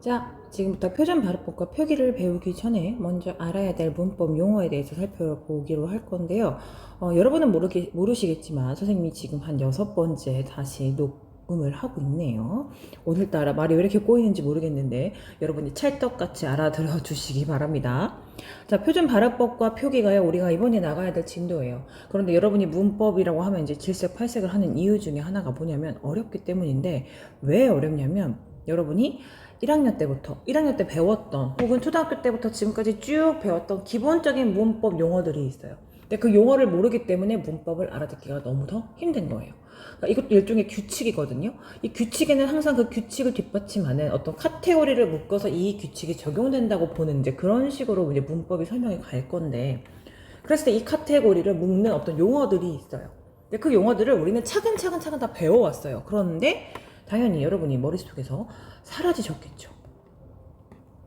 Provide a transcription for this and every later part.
자, 지금부터 표준 발음법과 표기를 배우기 전에 먼저 알아야 될 문법 용어에 대해서 살펴보기로 할 건데요. 여러분은 모르시겠지만 선생님이 지금 한 6번째 다시 녹음을 하고 있네요. 오늘따라 말이 왜 이렇게 꼬이는지 모르겠는데 여러분이 찰떡같이 알아들어 주시기 바랍니다. 자, 표준 발음법과 표기가요, 우리가 이번에 나가야 될 진도예요. 그런데 여러분이 문법이라고 하면 이제 질색팔색을 하는 이유 중에 하나가 뭐냐면 어렵기 때문인데, 왜 어렵냐면 여러분이 1학년 때 배웠던, 혹은 초등학교 때부터 지금까지 쭉 배웠던 기본적인 문법 용어들이 있어요. 근데 그 용어를 모르기 때문에 문법을 알아듣기가 너무 더 힘든 거예요. 그러니까 이것도 일종의 규칙이거든요. 이 규칙에는 항상 그 규칙을 뒷받침하는 어떤 카테고리를 묶어서 이 규칙이 적용된다고 보는 이제 그런 식으로 이제 문법이 설명이 갈 건데, 그랬을 때 이 카테고리를 묶는 어떤 용어들이 있어요. 근데 그 용어들을 우리는 차근차근 다 배워왔어요. 그런데 당연히 여러분이 머릿속에서 사라지셨겠죠.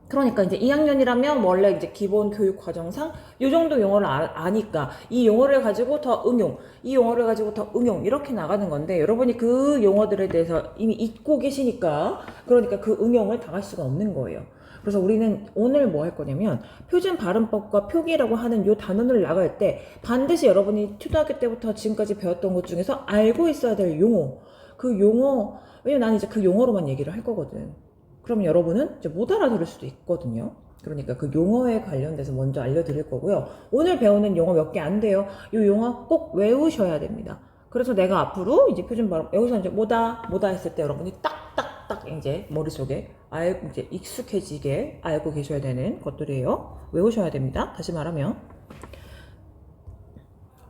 그러니까 이제 2학년이라면 원래 이제 기본 교육 과정상 이 정도 용어를 아니까 이 용어를 가지고 더 응용, 이 용어를 가지고 더 응용, 이렇게 나가는 건데, 여러분이 그 용어들에 대해서 이미 잊고 계시니까, 그러니까 그 응용을 당할 수가 없는 거예요. 그래서 우리는 오늘 뭐 할 거냐면 표준 발음법과 표기라고 하는 요 단원을 나갈 때 반드시 여러분이 초등학교 때부터 지금까지 배웠던 것 중에서 알고 있어야 될 용어, 그 용어, 왜냐면 나는 이제 그 용어로만 얘기를 할 거거든. 그럼 여러분은 이제 못 알아들을 수도 있거든요. 그러니까 그 용어에 관련돼서 먼저 알려드릴 거고요. 오늘 배우는 용어 몇 개 안 돼요. 이 용어 꼭 외우셔야 됩니다. 그래서 내가 앞으로 이제 표준 발음, 여기서 이제 뭐다 했을 때 여러분이 딱딱딱 이제 머릿속에 알고 이제 익숙해지게 알고 계셔야 되는 것들이에요. 외우셔야 됩니다. 다시 말하면.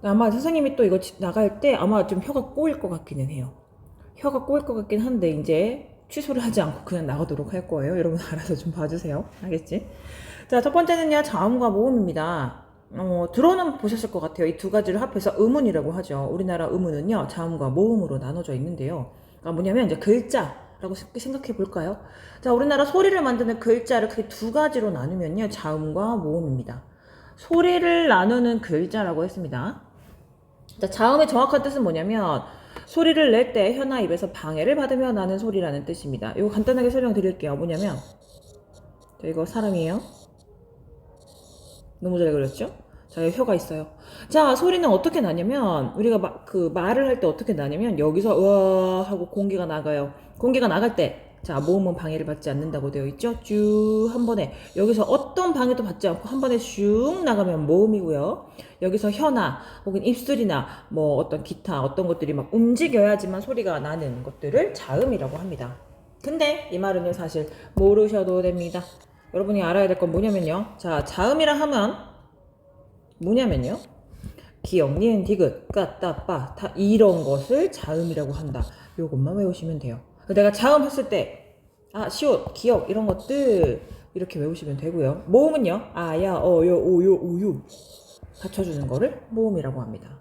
아마 선생님이 또 이거 나갈 때 아마 좀 혀가 꼬일 것 같기는 해요. 혀가 꼬일 것 같긴 한데 이제 취소를 하지 않고 그냥 나가도록 할 거예요. 여러분 알아서 좀 봐주세요. 알겠지? 자, 첫 번째는요, 자음과 모음입니다. 들어는 보셨을 것 같아요. 이 두 가지를 합해서 의문이라고 하죠. 우리나라 의문은요, 자음과 모음으로 나눠져 있는데요. 그러니까 뭐냐면 이제 글자라고 생각해 볼까요? 자, 우리나라 소리를 만드는 글자를 크게 두 가지로 나누면요, 자음과 모음입니다. 소리를 나누는 글자라고 했습니다. 자, 자음의 정확한 뜻은 뭐냐면 소리를 낼 때 혀나 입에서 방해를 받으며 나는 소리라는 뜻입니다. 이거 간단하게 설명드릴게요. 뭐냐면, 자, 이거 사람이에요. 너무 잘 그렸죠? 자, 여기 혀가 있어요. 자, 소리는 어떻게 나냐면 우리가 말을 할 때 어떻게 나냐면 여기서 으아 하고 공기가 나가요. 공기가 나갈 때, 자, 모음은 방해를 받지 않는다고 되어 있죠? 쭉 한 번에, 여기서 어떤 방해도 받지 않고 한 번에 슉 나가면 모음이고요. 여기서 혀나 혹은 입술이나 뭐 어떤 기타 어떤 것들이 막 움직여야지만 소리가 나는 것들을 자음이라고 합니다. 근데 이 말은요, 사실 모르셔도 됩니다. 여러분이 알아야 될 건 뭐냐면요, 자, 자음이라 하면 뭐냐면요, 기역, 니은, 디귿, 까, 따, 빠, 다 이런 것을 자음이라고 한다. 요것만 외우시면 돼요. 내가 자음 했을 때, 아, 시옷, 기역 이런 것들 이렇게 외우시면 되고요. 모음은요, 아, 야, 어, 요, 오, 요, 우유 받쳐주는 거를 모음이라고 합니다.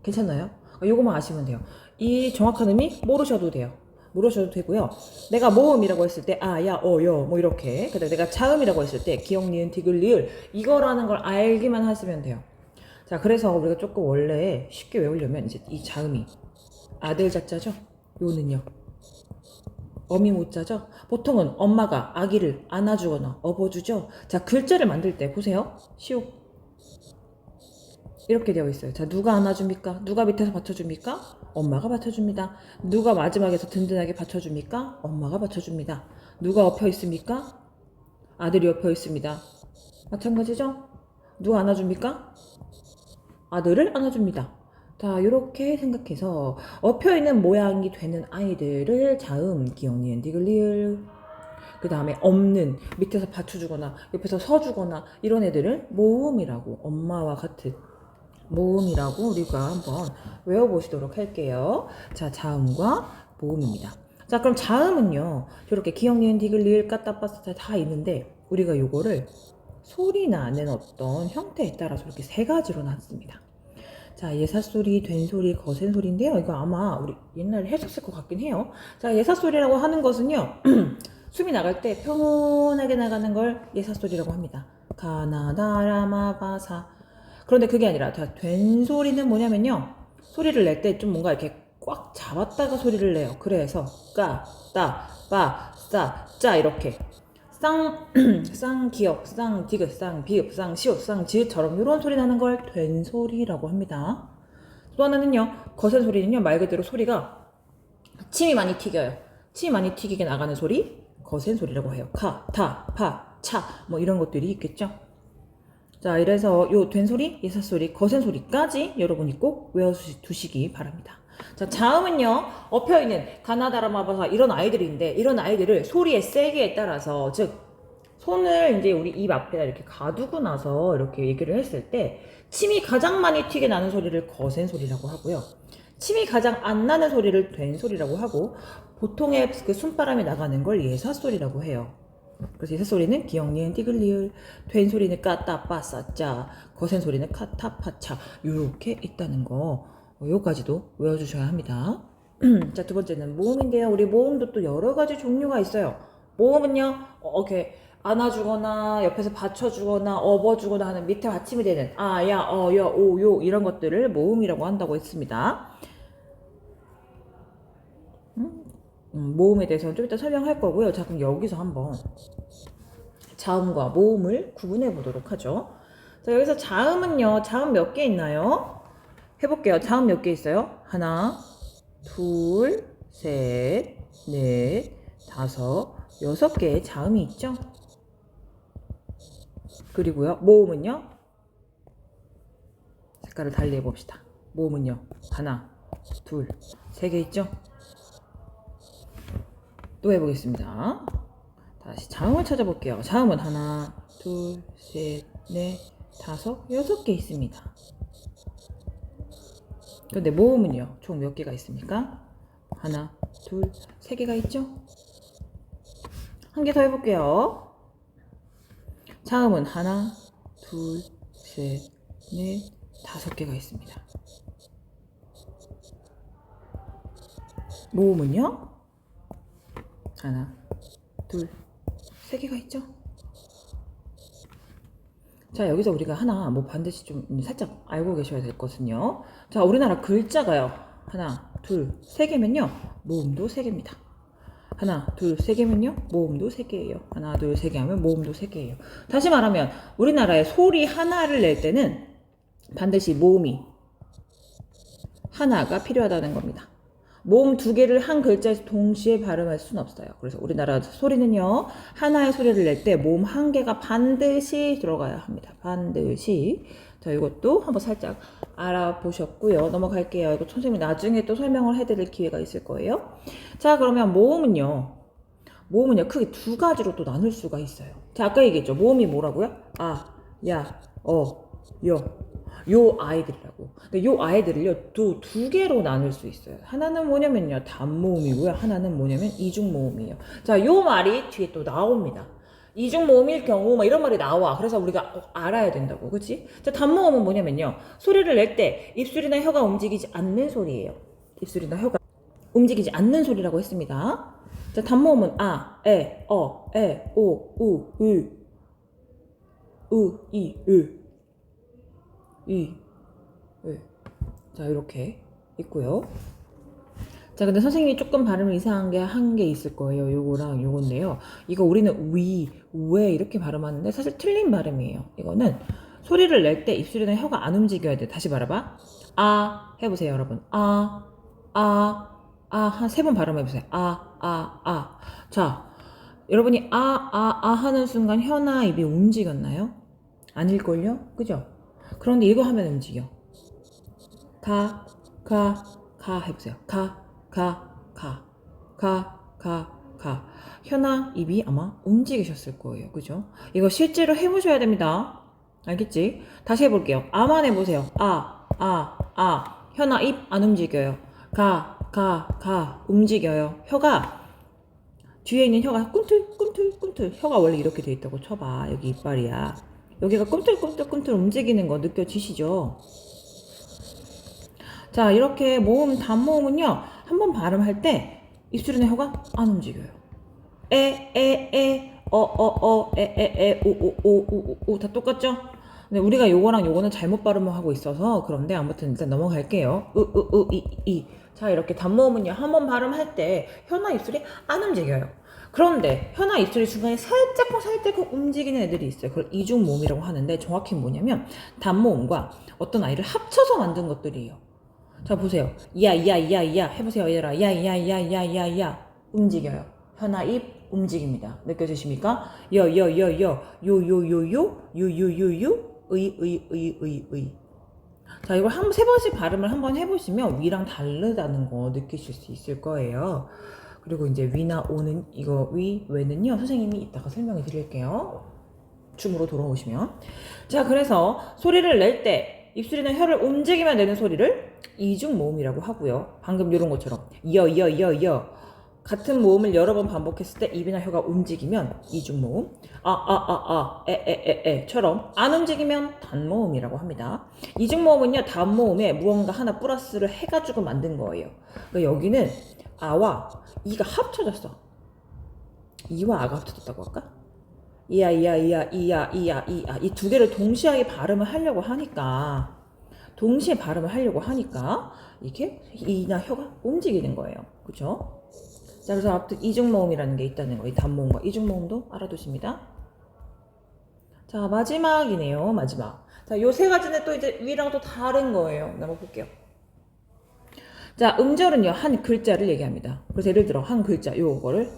괜찮나요? 요것만 아시면 돼요. 이 정확한 의미 모르셔도 돼요. 모르셔도 되고요. 내가 모음이라고 했을 때 아, 야, 어, 여, 뭐 이렇게. 그다음에 내가 자음이라고 했을 때 기역, 니은, 디귿, 리을 이거라는 걸 알기만 하시면 돼요. 자, 그래서 우리가 조금 원래 쉽게 외우려면 이제 이 자음이 아들 자자죠. 요는요, 어미 모자죠. 보통은 엄마가 아기를 안아주거나 업어주죠. 자, 글자를 만들 때 보세요. 시옷 이렇게 되어 있어요. 자, 누가 안아줍니까? 누가 밑에서 받쳐줍니까? 엄마가 받쳐줍니다. 누가 마지막에서 든든하게 받쳐줍니까? 엄마가 받쳐줍니다. 누가 엎여 있습니까? 아들이 엎여 있습니다. 마찬가지죠? 누가 안아줍니까? 아들을 안아줍니다. 자, 이렇게 생각해서 엎여 있는 모양이 되는 아이들을 자음, 기역, 니은, 디귿, 리을. 그 다음에 없는, 밑에서 받쳐주거나 옆에서 서주거나 이런 애들을 모음이라고, 엄마와 같은 모음이라고 우리가 한번 외워보시도록 할게요. 자, 자음과 모음입니다. 자, 그럼 자음은요, 이렇게 기역, 니은, 디귿, 리을, 까따, 빠스타 다 있는데 우리가 요거를 소리 나는 어떤 형태에 따라서 이렇게 세 가지로 나눴습니다. 자, 예사소리, 된소리, 거센소리인데요. 이거 아마 우리 옛날에 했었을 것 같긴 해요. 자, 예사소리라고 하는 것은요, 숨이 나갈 때 평온하게 나가는 걸 예사소리라고 합니다. 가나다라마바사. 그런데 그게 아니라 된 소리는 뭐냐면요, 소리를 낼 때 좀 뭔가 이렇게 꽉 잡았다가 소리를 내요. 그래서 까, 따, 빠, 짜 이렇게 쌍기역, 쌍디귿, 쌍비읍, 쌍시옷, 쌍지읒처럼 이런 소리 나는 걸 된소리라고 합니다. 또 하나는요, 거센 소리는요, 말 그대로 소리가 침이 많이 튀겨요. 침이 많이 튀기게 나가는 소리, 거센 소리라고 해요. 카, 타, 파, 차, 뭐 이런 것들이 있겠죠. 자, 이래서 요 된소리, 예사소리, 거센 소리까지 여러분이 꼭 외워두시기 바랍니다. 자, 자음은요, 엎혀있는 가나다라마바사 이런 아이들인데, 이런 아이들을 소리의 세기에 따라서, 즉, 손을 이제 우리 입 앞에다 이렇게 가두고 나서 이렇게 얘기를 했을 때, 침이 가장 많이 튀게 나는 소리를 거센 소리라고 하고요. 침이 가장 안 나는 소리를 된 소리라고 하고, 보통의 그 숨바람이 나가는 걸 예사소리라고 해요. 그래서 예사소리는 기역, 니은, 띠글, 리을, 된 소리는 까따, 빠싸, 짜, 거센 소리는 카타, 파차, 요렇게 있다는 거, 요까지도 외워주셔야 합니다. 자, 두 번째는 모음인데요. 우리 모음도 또 여러 가지 종류가 있어요. 모음은요, 이렇게 안아주거나, 옆에서 받쳐주거나, 업어주거나 하는 밑에 받침이 되는 아, 야, 여, 오, 요, 이런 것들을 모음이라고 한다고 했습니다. 모음에 대해서는 좀 이따 설명할 거고요. 자, 그럼 여기서 한번 자음과 모음을 구분해 보도록 하죠. 자, 여기서 자음은요, 자음 몇 개 있나요? 해볼게요. 자음 몇 개 있어요? 하나, 둘, 셋, 넷, 다섯, 6개의 자음이 있죠? 그리고요, 모음은요? 색깔을 달리 해봅시다. 모음은요, 하나, 둘, 3개 있죠? 또 해보겠습니다. 다시 자음을 찾아볼게요. 자음은 하나, 둘, 셋, 넷, 다섯, 6개 있습니다. 근데 모음은요, 총 몇 개가 있습니까? 하나, 둘, 3개가 있죠? 한 개 더 해볼게요. 자음은 하나, 둘, 셋, 넷, 5개가 있습니다. 모음은요? 하나, 둘, 3개가 있죠? 자, 여기서 우리가 하나 뭐 반드시 좀 살짝 알고 계셔야 될 것은요. 자, 우리나라 글자가요. 하나, 둘, 3개면요. 모음도 3개입니다. 하나, 둘, 3개면요. 모음도 3개예요. 하나, 둘, 3개 하면 모음도 3개예요. 다시 말하면 우리나라의 소리 하나를 낼 때는 반드시 모음이 하나가 필요하다는 겁니다. 모음 2개를 한 글자에서 동시에 발음할 수는 없어요. 그래서 우리나라 소리는요, 하나의 소리를 낼 때 모음 1개가 반드시 들어가야 합니다. 반드시. 자, 이것도 한번 살짝 알아보셨고요. 넘어갈게요. 이거 선생님이 나중에 또 설명을 해드릴 기회가 있을 거예요. 자, 그러면 모음은요, 크게 2가지로 또 나눌 수가 있어요. 자, 아까 얘기했죠. 모음이 뭐라고요? 아, 야, 여. 요 아이들이라고. 근데 요 아이들을요, 두 개로 나눌 수 있어요. 하나는 뭐냐면요, 단모음이고요. 하나는 뭐냐면 이중모음이에요. 자, 요 말이 뒤에 또 나옵니다. 이중모음일 경우, 막 이런 말이 나와. 그래서 우리가 알아야 된다고. 그치? 자, 단모음은 뭐냐면요, 소리를 낼 때 입술이나 혀가 움직이지 않는 소리예요. 입술이나 혀가 움직이지 않는 소리라고 했습니다. 자, 단모음은 아, 에, 오, 우, 이, 자, 이렇게 있고요. 자, 근데 선생님이 조금 발음을 이상한 게 한 게 있을 거예요. 요거랑 요건데요. 이거 우리는 왜 이렇게 발음하는데 사실 틀린 발음이에요. 이거는 소리를 낼 때 입술이나 혀가 안 움직여야 돼. 다시 말해봐. 아, 해보세요, 여러분. 한 3번 발음해보세요. 자, 여러분이 하는 순간 혀나 입이 움직였나요? 아닐걸요? 그죠? 그런데 이거 하면 움직여. 가 해보세요. 혀나 입이 아마 움직이셨을 거예요. 그죠? 이거 실제로 해보셔야 됩니다. 알겠지? 다시 해볼게요. 아만 해보세요. 혀나 입 안 움직여요. 움직여요. 혀가 뒤에 있는 혀가 꿈틀 혀가 원래 이렇게 돼 있다고 쳐봐. 여기 이빨이야. 여기가 꿈틀 움직이는 거 느껴지시죠? 자, 이렇게 모음, 단모음은요, 한번 발음할 때 입술이나 혀가 안 움직여요. 오, 다 똑같죠? 근데 우리가 요거랑 요거는 잘못 발음을 하고 있어서 그런데 아무튼 일단 넘어갈게요. 자, 이렇게 단모음은요, 한번 발음할 때 혀나 입술이 안 움직여요. 그런데 혀나 입술이 중간에 살짝 움직이는 애들이 있어요. 그걸 이중모음이라고 하는데 정확히 뭐냐면 단모음과 어떤 아이를 합쳐서 만든 것들이에요. 자 보세요. 야 해보세요 얘들아. 야 움직여요. 혀나 입 움직입니다. 느껴지십니까? 요요요요 의. 자 이걸 세 번씩 발음을 한번 해보시면 위랑 다르다는 거 느끼실 수 있을 거예요. 그리고 이제 위나 오는 이거 위 외는요 선생님이 이따가 설명해 드릴게요. 줌으로 돌아오시면. 자 그래서 소리를 낼 때 입술이나 혀를 움직이며 내는 소리를 이중 모음이라고 하고요. 방금 이런 것처럼 여 같은 모음을 여러 번 반복했을 때 입이나 혀가 움직이면 이중 모음, 에처럼 안 움직이면 단모음이라고 합니다. 이중 모음은요 단모음에 무언가 하나 플러스를 해가지고 만든 거예요. 그러니까 여기는 아와 이가 합쳐졌어. 이와 아가 합쳐졌다고 할까? 이야 이 두 개를 동시에 발음을 하려고 하니까 이렇게 이나 혀가 움직이는 거예요. 그죠? 자, 그래서 아무튼 이중모음이라는 게 있다는 거, 이 단모음과 이중모음도 알아두십니다. 자, 마지막이네요. 마지막. 자, 요 세 가지는 또 이제 위랑 또 다른 거예요. 한번 볼게요. 자, 음절은요, 한 글자를 얘기합니다. 그래서 예를 들어, 한 글자, 요거를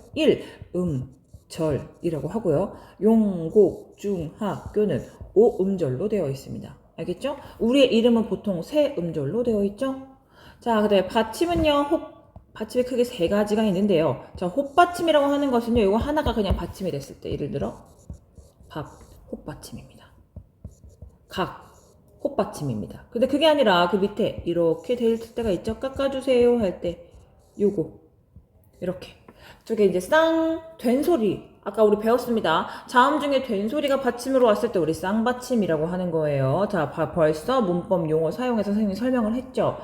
절이라고 하고요. 용곡, 중, 하, 교는 5음절로 되어 있습니다. 알겠죠? 우리의 이름은 보통 세 음절로 되어 있죠? 자, 그다음에 받침은요, 받침이 크게 세 가지가 있는데요. 자, 홑받침이라고 하는 것은요, 이거 하나가 그냥 받침이 됐을 때, 예를 들어, 홑받침입니다. 홑받침입니다. 근데 그게 아니라 그 밑에 이렇게 돼 있을 때가 있죠? 깎아주세요 할 때, 요거. 이렇게. 저게 이제 된 소리. 아까 우리 배웠습니다. 자음 중에 된 소리가 받침으로 왔을 때 우리 쌍받침이라고 하는 거예요. 자, 벌써 문법 용어 사용해서 선생님이 설명을 했죠.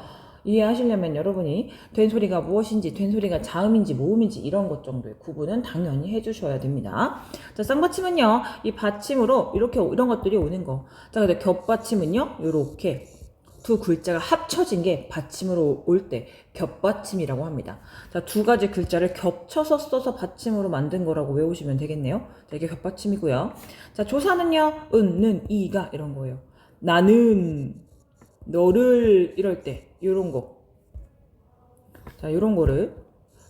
이해하시려면 여러분이 된 소리가 무엇인지, 된 소리가 자음인지 모음인지 이런 것 정도의 구분은 당연히 해주셔야 됩니다. 자, 쌍받침은요, 이 받침으로 이렇게 이런 것들이 오는 거. 자, 근데 겹받침은요, 이렇게 두 글자가 합쳐진 게 받침으로 올 때 겹받침이라고 합니다. 자, 두 가지 글자를 겹쳐서 써서 받침으로 만든 거라고 외우시면 되겠네요. 자, 이게 겹받침이고요. 자, 조사는요, 는, 이가 이런 거예요. 나는, 너를 이럴 때 요런 거. 자, 요런 거를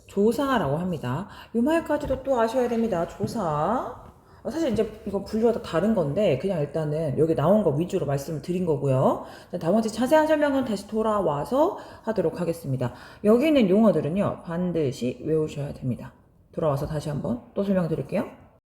조사라고 합니다. 요 말까지도 또 아셔야 됩니다. 조사. 사실 이제 이거 분류가 다 다른 건데 그냥 일단은 여기 나온 거 위주로 말씀을 드린 거고요. 나머지 자세한 설명은 다시 돌아와서 하도록 하겠습니다. 여기 있는 용어들은요 반드시 외우셔야 됩니다. 돌아와서 다시 한번 또 설명드릴게요.